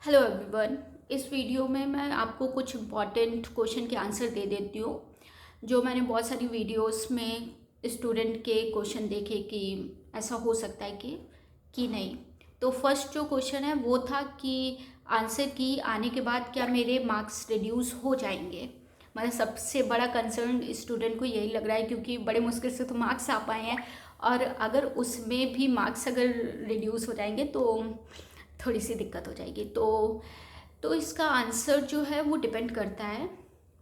Hello everyone. इस video में मैं आपको कुछ इम्पॉर्टेंट क्वेश्चन के आंसर दे देती हूँ जो मैंने बहुत सारी वीडियोस में स्टूडेंट के क्वेश्चन देखे कि ऐसा हो सकता है कि नहीं। तो फर्स्ट जो क्वेश्चन है वो था कि आंसर की आने के बाद क्या मेरे मार्क्स रिड्यूस हो जाएंगे। मतलब सबसे बड़ा कंसर्न स्टूडेंट को यही लग रहा है क्योंकि बड़े मुश्किल से तो मार्क्स आ पाए हैं, और अगर उसमें भी मार्क्स अगर रिड्यूस हो जाएंगे तो थोड़ी सी दिक्कत हो जाएगी। तो इसका आंसर जो है वो डिपेंड करता है।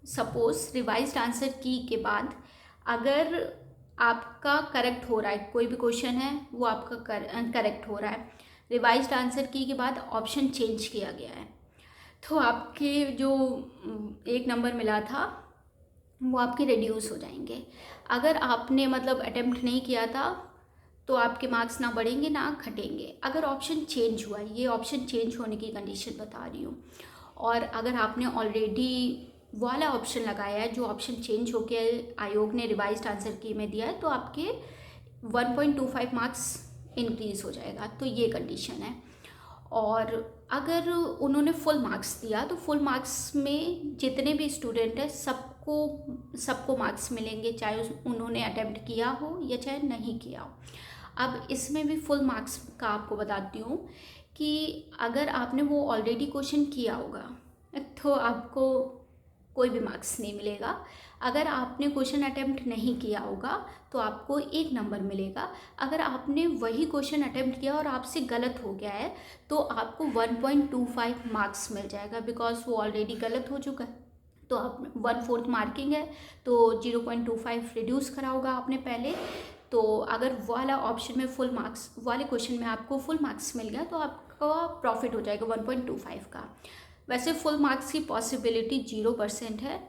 सपोज रिवाइज्ड आंसर की के बाद अगर आपका करेक्ट हो रहा है, कोई भी क्वेश्चन है वो आपका करेक्ट हो रहा है, रिवाइज्ड आंसर की के बाद ऑप्शन चेंज किया गया है, तो आपके जो एक नंबर मिला था वो आपके रिड्यूस हो जाएंगे। अगर आपने मतलब अटेम्प्ट नहीं किया था तो आपके मार्क्स ना बढ़ेंगे ना घटेंगे। अगर ऑप्शन चेंज हुआ है, ये ऑप्शन चेंज होने की कंडीशन बता रही हूँ, और अगर आपने ऑलरेडी वाला ऑप्शन लगाया है जो ऑप्शन चेंज होके आयोग ने रिवाइज्ड आंसर की में दिया है, तो आपके 1.25 मार्क्स इंक्रीज हो जाएगा। तो ये कंडीशन है। और अगर उन्होंने फुल मार्क्स दिया तो फुल मार्क्स में जितने भी स्टूडेंट हैं सबको सबको मार्क्स मिलेंगे, चाहे उन्होंने अटेम्प्ट किया हो या चाहे नहीं किया हो। अब इसमें भी फुल मार्क्स का आपको बताती हूँ कि अगर आपने वो ऑलरेडी क्वेश्चन किया होगा तो आपको कोई भी मार्क्स नहीं मिलेगा। अगर आपने क्वेश्चन अटेम्प्ट नहीं किया होगा तो आपको एक नंबर मिलेगा। अगर आपने वही क्वेश्चन अटेम्प्ट किया और आपसे गलत हो गया है तो आपको 1.25 मार्क्स मिल जाएगा, बिकॉज वो ऑलरेडी गलत हो चुका है। तो आप 1/4 मार्किंग है तो 0.25 रिड्यूस करा होगा आपने पहले। तो अगर वाला ऑप्शन में फुल मार्क्स वाले क्वेश्चन में आपको फुल मार्क्स मिल गया तो आपका प्रॉफिट हो जाएगा 1.25 का। वैसे फुल मार्क्स की पॉसिबिलिटी 0% है,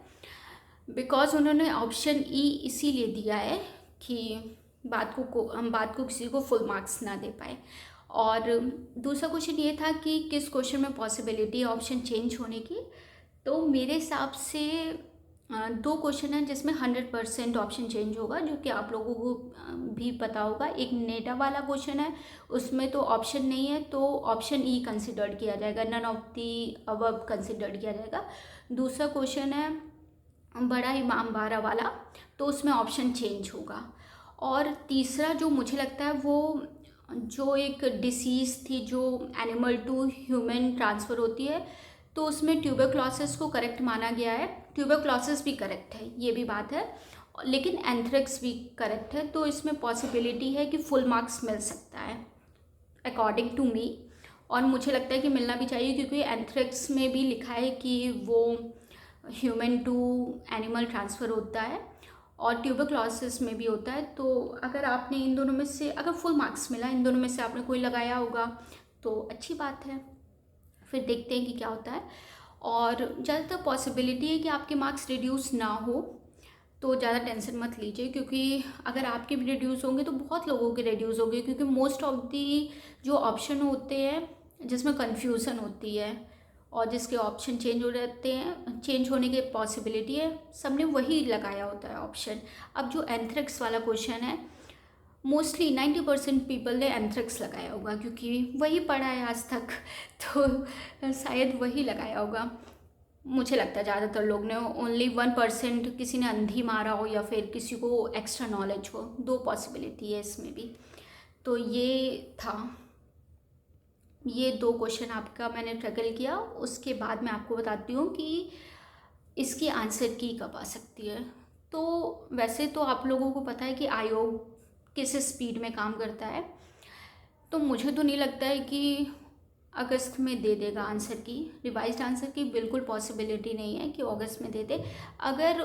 बिकॉज उन्होंने ऑप्शन ई इसीलिए दिया है कि बात को किसी को फुल मार्क्स ना दे पाए। और दूसरा क्वेश्चन ये था कि किस क्वेश्चन में पॉसिबिलिटी है ऑप्शन चेंज होने की। तो मेरे हिसाब से दो क्वेश्चन हैं जिसमें 100% ऑप्शन चेंज होगा, जो कि आप लोगों को भी पता होगा। एक नेटा वाला क्वेश्चन है, उसमें तो ऑप्शन नहीं है तो ऑप्शन ई कंसिडर्ड किया जाएगा, none of the above considered किया जाएगा। दूसरा क्वेश्चन है बड़ा इमाम बाड़ा वाला, तो उसमें ऑप्शन चेंज होगा। और तीसरा जो मुझे लगता है वो जो एक डिसीज़ थी जो एनिमल टू ह्यूमन ट्रांसफ़र होती है, तो उसमें ट्यूबरक्लोसिस को करेक्ट माना गया है। ट्यूबरक्लोसिस भी करेक्ट है, ये भी बात है, लेकिन एंथ्रेक्स भी करेक्ट है। तो इसमें पॉसिबिलिटी है कि फुल मार्क्स मिल सकता है अकॉर्डिंग टू मी, और मुझे लगता है कि मिलना भी चाहिए क्योंकि एंथ्रेक्स में भी लिखा है कि वो ह्यूमन टू एनिमल ट्रांसफ़र होता है और ट्यूबरक्लोसिस में भी होता है। तो अगर आपने इन दोनों में से अगर फुल मार्क्स मिला, इन दोनों में से आपने कोई लगाया होगा तो अच्छी बात है, फिर देखते हैं कि क्या होता है। और ज़्यादातर पॉसिबिलिटी है कि आपके मार्क्स रिड्यूस ना हो, तो ज़्यादा टेंशन मत लीजिए, क्योंकि अगर आपके भी रिड्यूस होंगे तो बहुत लोगों के रिड्यूस होंगे, क्योंकि मोस्ट ऑफ दी जो ऑप्शन होते हैं जिसमें कन्फ्यूज़न होती है और जिसके ऑप्शन चेंज हो जाते हैं, चेंज होने की पॉसिबिलिटी है, सबने वही लगाया होता है ऑप्शन। अब जो एंथ्रेक्स वाला क्वेश्चन है, मोस्टली 90% पीपल ने एंथ्रेक्स लगाया होगा क्योंकि वही पढ़ा है आज तक तो शायद वही लगाया होगा। मुझे लगता है ज़्यादातर लोग ने, ओनली 1% किसी ने अंधी मारा हो या फिर किसी को एक्स्ट्रा नॉलेज हो, दो पॉसिबिलिटी है इसमें भी। तो ये था, ये दो क्वेश्चन आपका मैंने ट्रैकल किया। उसके बाद मैं आपको बताती हूँ कि इसकी आंसर की कब आ सकती है। तो वैसे तो आप लोगों को पता है कि आयोग किस स्पीड में काम करता है, तो मुझे तो नहीं लगता है कि अगस्त में दे देगा आंसर की। रिवाइज्ड आंसर की बिल्कुल पॉसिबिलिटी नहीं है कि अगस्त में दे दे। अगर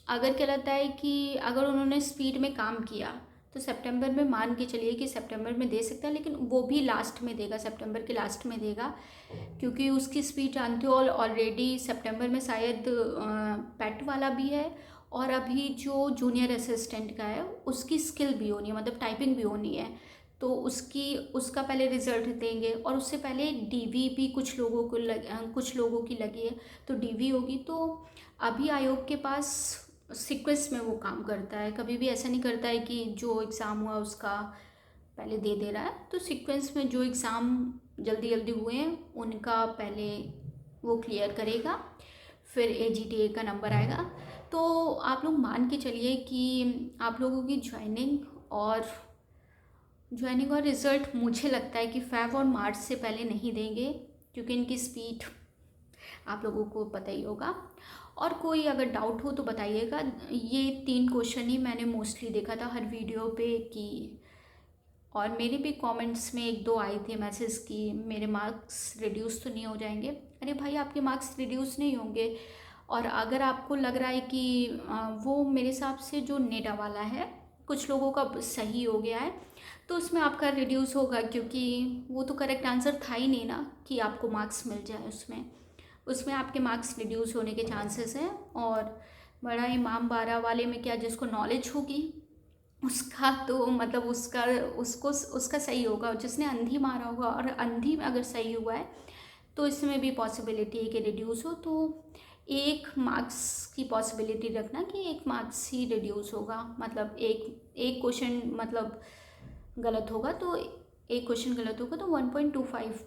अगर क्या लगता है कि अगर उन्होंने स्पीड में काम किया तो सितंबर में, मान के चलिए कि सितंबर में दे सकता है, लेकिन वो भी लास्ट में देगा, सितंबर के लास्ट में देगा, क्योंकि उसकी स्पीड जानते हो ऑलरेडी सितंबर में शायद पेट वाला भी है, और अभी जो जूनियर असिस्टेंट का है उसकी स्किल भी होनी है, मतलब टाइपिंग भी होनी है, तो उसका पहले रिजल्ट देंगे, और उससे पहले डीवी भी कुछ लोगों की लगी है, तो डीवी होगी। तो अभी आयोग के पास सीक्वेंस में वो काम करता है, कभी भी ऐसा नहीं करता है कि जो एग्ज़ाम हुआ उसका पहले दे रहा है। तो सीक्वेंस में जो एग्ज़ाम जल्दी जल्दी हुए हैं उनका पहले वो क्लियर करेगा, फिर AGTA का नंबर आएगा। तो आप लोग मान के चलिए कि आप लोगों की ज्वाइनिंग और रिज़ल्ट मुझे लगता है कि फ़ेब और मार्च से पहले नहीं देंगे, क्योंकि इनकी स्पीड आप लोगों को पता ही होगा। और कोई अगर डाउट हो तो बताइएगा। ये 3 क्वेश्चन ही मैंने मोस्टली देखा था हर वीडियो पे कि, और मेरे भी कमेंट्स में 1-2 आए थे मैसेज कि मेरे मार्क्स रिड्यूस तो नहीं हो जाएंगे। अरे भाई, आपके मार्क्स रिड्यूस नहीं होंगे। और अगर आपको लग रहा है कि वो मेरे हिसाब से जो नेटा वाला है कुछ लोगों का सही हो गया है, तो उसमें आपका रिड्यूस होगा, क्योंकि वो तो करेक्ट आंसर था ही नहीं ना कि आपको मार्क्स मिल जाए। उसमें आपके मार्क्स रिड्यूस होने के चांसेस हैं। और बड़ा इमाम बारह वाले में क्या, जिसको नॉलेज होगी उसका तो मतलब उसका सही होगा। जिसने अंधी मारा होगा और अंधी में अगर सही हुआ है तो इसमें भी पॉसिबिलिटी है कि रिड्यूस हो। तो 1 मार्क्स की पॉसिबिलिटी रखना कि 1 मार्क्स ही रिड्यूस होगा। मतलब एक क्वेश्चन मतलब गलत होगा तो 1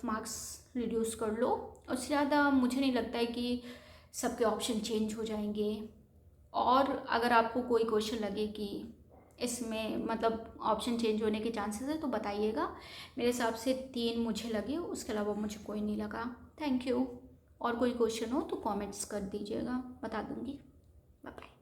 मार्क्स रिड्यूस कर लो। उससे ज़्यादा मुझे नहीं लगता है कि सबके ऑप्शन चेंज हो जाएंगे। और अगर आपको कोई क्वेश्चन लगे कि इसमें मतलब ऑप्शन चेंज होने के चांसेस है तो बताइएगा। मेरे हिसाब से 3 मुझे लगे, उसके अलावा मुझे कोई नहीं लगा। Thank you. और कोई क्वेश्चन हो तो कमेंट्स कर दीजिएगा, बता दूँगी। Bye bye.